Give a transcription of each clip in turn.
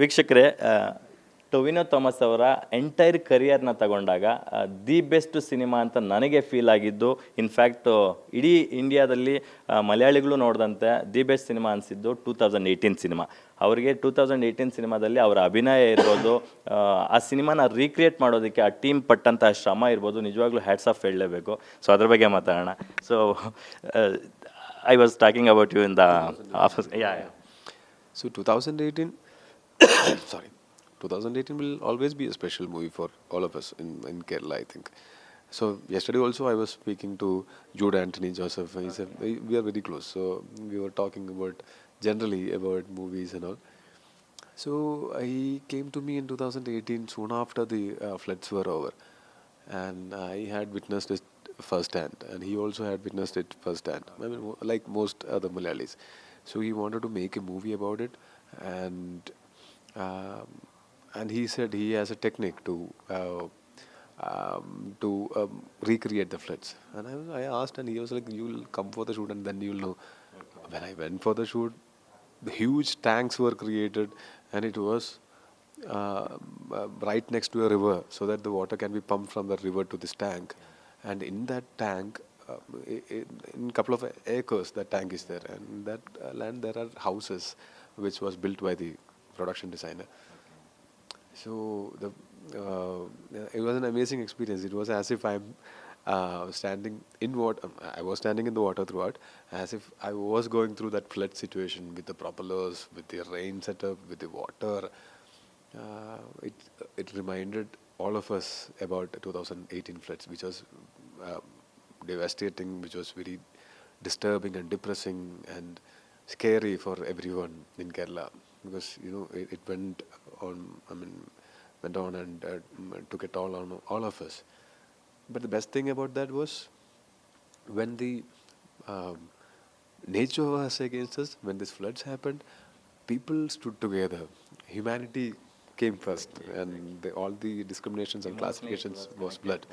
ವೀಕ್ಷಕರೇ, ಟೊವಿನೋ ಥಾಮಸ್ ಅವರ ಎಂಟೈರ್ ಕರಿಯರ್ನ ತಗೊಂಡಾಗ ದಿ ಬೆಸ್ಟ್ ಸಿನಿಮಾ ಅಂತ ನನಗೆ ಫೀಲ್ ಆಗಿದ್ದು, ಇನ್ಫ್ಯಾಕ್ಟ್ ಇಡೀ ಇಂಡಿಯಾದಲ್ಲಿ ಮಲಯಾಳಿಗಳು ನೋಡಿದಂತೆ ದಿ ಬೆಸ್ಟ್ ಸಿನಿಮಾ ಅನಿಸಿದ್ದು 2018 ಸಿನಿಮಾ. ಅವರಿಗೆ 2018 ಸಿನಿಮಾದಲ್ಲಿ ಅವರ ಅಭಿನಯ ಇರ್ಬೋದು, ಆ ಸಿನಿಮಾನ ರೀಕ್ರಿಯೇಟ್ ಮಾಡೋದಕ್ಕೆ ಆ ಟೀಮ್ ಪಟ್ಟಂಥ ಶ್ರಮ ಇರ್ಬೋದು, ನಿಜವಾಗ್ಲೂ ಹ್ಯಾಟ್ಸ್ ಆಫ್ ಹೇಳಲೇಬೇಕು. ಸೊ ಅದ್ರ ಬಗ್ಗೆ ಮಾತಾಡೋಣ. So I was talking about you in the office. So 2018, sorry, 2018 will always be a special movie for all of us in Kerala, I think. So yesterday also I was speaking to Jude Anthony Joseph. He said we are very close. So we were talking about generally about movies and all. So he came to me in 2018 soon after the floods were over, and I had witnessed it firsthand, and he also had witnessed it firsthand. I mean, like most other Malayalis. So he wanted to make a movie about it, and um, he said he has a technique to recreate the floods. And I asked, and he was like, "You'll come for the shoot, and then you'll know." Okay. When I went for the shoot, the huge tanks were created, and it was right next to a river, so that the water can be pumped from the river to this tank, and in that tank. In a couple of acres, that tank is there, and that land there are houses which was built by the production designer. So it was an amazing experience. It was as if I'm standing in water. I was standing in the water throughout, as if I was going through that flood situation with the propellers, with the rain setup, with the water. It reminded all of us about 2018 floods, which was devastating, which was very disturbing and depressing and scary for everyone in Kerala, because it went on. I mean, went on and took a toll on all of us. But the best thing about that was when the nature was against us. When these floods happened, people stood together. Humanity came first, and all the discriminations and classifications was blood.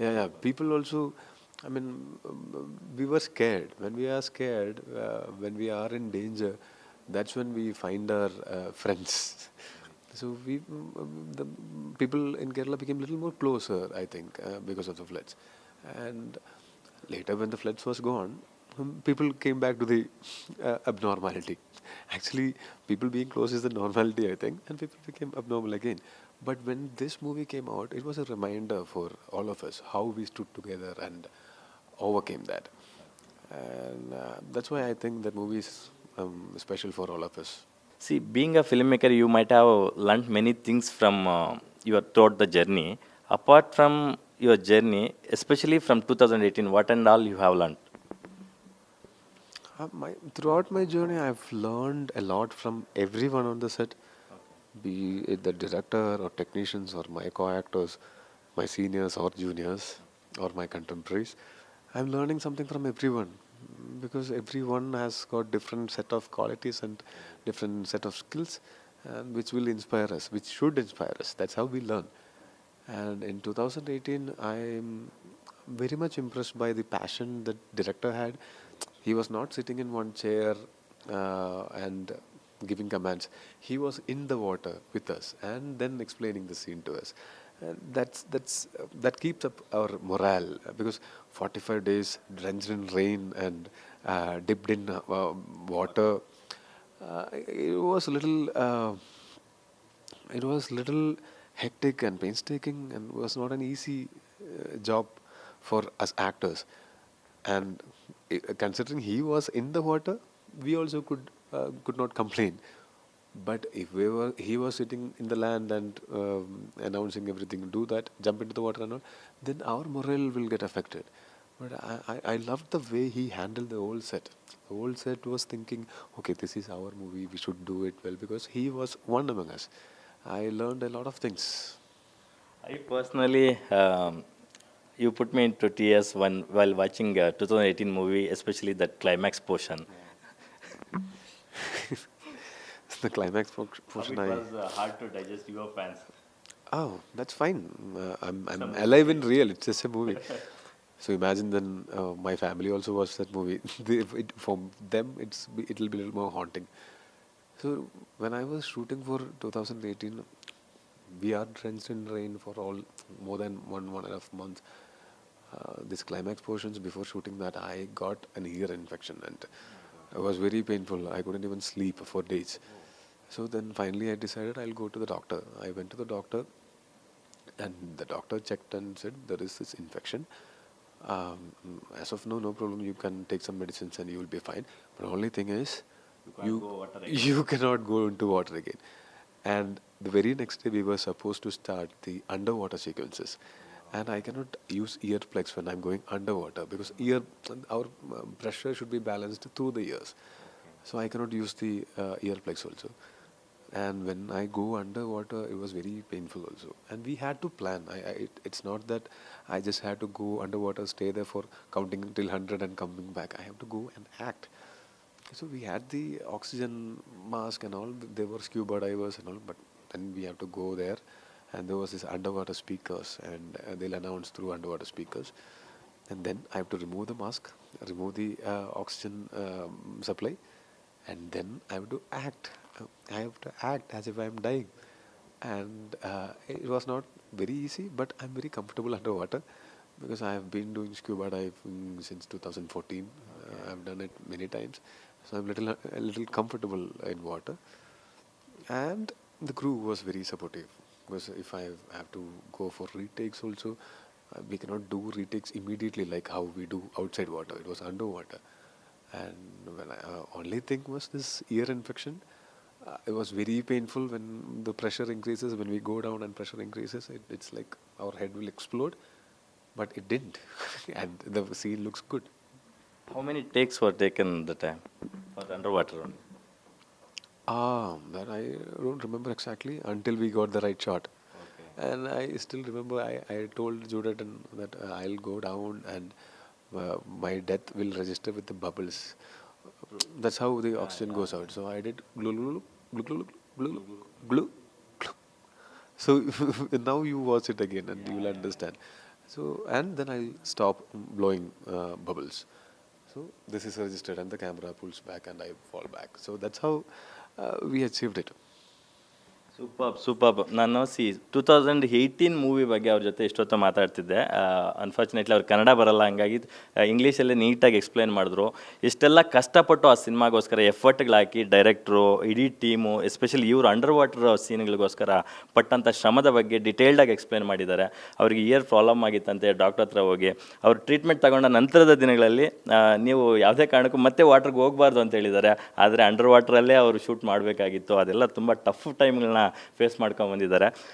Yeah. People also. I mean, we were scared. When we are scared, when we are in danger, that's when we find our friends. So the people in Kerala became a little more closer, I think, because of the floods. And later, when the floods was gone, people came back to the abnormality. Actually, people being close is the normality, I think, and people became abnormal again. But when this movie came out, it was a reminder for all of us how we stood together and overcame that. And that's why I think that movie is special for all of us. See, being a filmmaker, you might have learnt many things from your throughout the journey. Apart from your journey, especially from 2018, what and all you have learnt? Throughout my journey, I've learned a lot from everyone on the set, be it the director or technicians or my co-actors, my seniors or juniors or my contemporaries. I'm learning something from everyone, because everyone has got different set of qualities and different set of skills, and which will inspire us, which should inspire us. That's how we learn. And in 2018, I'm very much impressed by the passion that director had. He was not sitting in one chair and giving commands. He was in the water with us and then explaining the scene to us. And that keeps up our morale, because 45 days drenched in rain and dipped in water. It was little hectic and painstaking, and was not an easy job for us actors. And considering he was in the water, we also could not complain. But if he was sitting in the land and announcing everything, do that, jump into the water and all, then our morale will get affected. But I loved the way he handled the whole set. The whole set was thinking, okay, this is our movie, we should do it well, because he was one among us. I learned a lot of things. I personally, you put me into tears while watching 2018 movie, especially that climax portion. The climax portion. It was hard to digest your fans. Oh, that's fine. I'm alive in real. It's just a movie. So imagine then my family also watched that movie. For them, it'll be a little more haunting. So when I was shooting for 2018, we are drenched in rain for all more than 1.5 months. This climax portions before shooting that, I got an ear infection and it was very painful. I couldn't even sleep for days. So then finally I decided I'll go to the doctor. I went to the doctor and the doctor checked and said there is this infection. As of now, no problem. You can take some medicines and you will be fine. But only thing is, you cannot go into water again. And the very next day, we were supposed to start the underwater sequences. And I cannot use earplugs when I'm going underwater because our pressure should be balanced through the ears. So I cannot use the earplugs also. And when I go underwater, it was very painful also. And we had to plan. It's not that I just had to go underwater, stay there for counting till 100 and coming back. I have to go and act. So we had the oxygen mask and all. There were scuba divers and all. But then we have to go there. And there was this underwater speakers. And they'll announce through underwater speakers. And then I have to remove the mask, remove the oxygen supply. And then I have to act. I have to act as if I am dying. And it was not very easy, but I'm very comfortable underwater because I have been doing scuba diving since 2014. I've done it many times. So I'm a little comfortable in water. And the crew was very supportive because if I have to go for retakes also, we cannot do retakes immediately like how we do outside water. It was underwater. And when only thing was this ear infection. It was very painful when the pressure increases. When we go down and pressure increases, it's like our head will explode. But it didn't. And the scene looks good. How many takes were taken the time for underwater only? That I don't remember exactly until we got the right shot. And I still remember I told Judith that I'll go down and my death will register with the bubbles. That's how the oxygen goes out. So I did glue, glue, glue, glue, glue, glue, glue. So now you watch it again and you will understand. So and then I stop blowing bubbles. So this is registered and the camera pulls back and I fall back. So that's how we achieved it. Super ನಾನು 2018 movie ಬಗ್ಗೆ ಅವ್ರ ಜೊತೆ ಇಷ್ಟೊತ್ತು ಮಾತಾಡ್ತಿದ್ದೆ. Unfortunately ಅವ್ರು ಕನ್ನಡ ಬರಲ್ಲ, ಹಂಗಾಗಿ ಇಂಗ್ಲೀಷಲ್ಲೇ ನೀಟಾಗಿ explain ಮಾಡಿದ್ರು. ಇಷ್ಟೆಲ್ಲ ಕಷ್ಟಪಟ್ಟು ಆ ಸಿನಿಮಾಗೋಸ್ಕರ ಎಫರ್ಟ್ಗಳಾಕಿ ಡೈರೆಕ್ಟ್ರು, ಇಡೀ ಟೀಮು, ಎಸ್ಪೆಷಲಿ ಇವರು ಅಂಡರ್ ವಾಟರ್ ಸೀನ್ಗಳಿಗೋಸ್ಕರ ಪಟ್ಟಂಥ ಶ್ರಮದ ಬಗ್ಗೆ ಡಿಟೇಲ್ಡಾಗಿ ಎಕ್ಸ್ಪ್ಲೇನ್ ಮಾಡಿದ್ದಾರೆ. ಅವ್ರಿಗೆ ಇಯರ್ ಪ್ರಾಬ್ಲಮ್ ಆಗಿತ್ತಂತೆ, ಡಾಕ್ಟರ್ ಹತ್ರ ಹೋಗಿ ಅವ್ರು ಟ್ರೀಟ್ಮೆಂಟ್ ತಗೊಂಡ ನಂತರದ ದಿನಗಳಲ್ಲಿ ನೀವು ಯಾವುದೇ ಕಾರಣಕ್ಕೂ ಮತ್ತೆ ವಾಟರ್ಗೆ ಹೋಗಬಾರ್ದು ಅಂತ ಹೇಳಿದ್ದಾರೆ. ಆದರೆ ಅಂಡರ್ ವಾಟ್ರಲ್ಲೇ ಅವರು ಶೂಟ್ ಮಾಡಬೇಕಾಗಿತ್ತು. ಅದೆಲ್ಲ ತುಂಬ ಟಫ್ ಟೈಮ್ಗಳನ್ನ ಫೇಸ್ ಮಾಡ್ಕೊಂಡು ಬಂದಿದ್ದಾರೆ.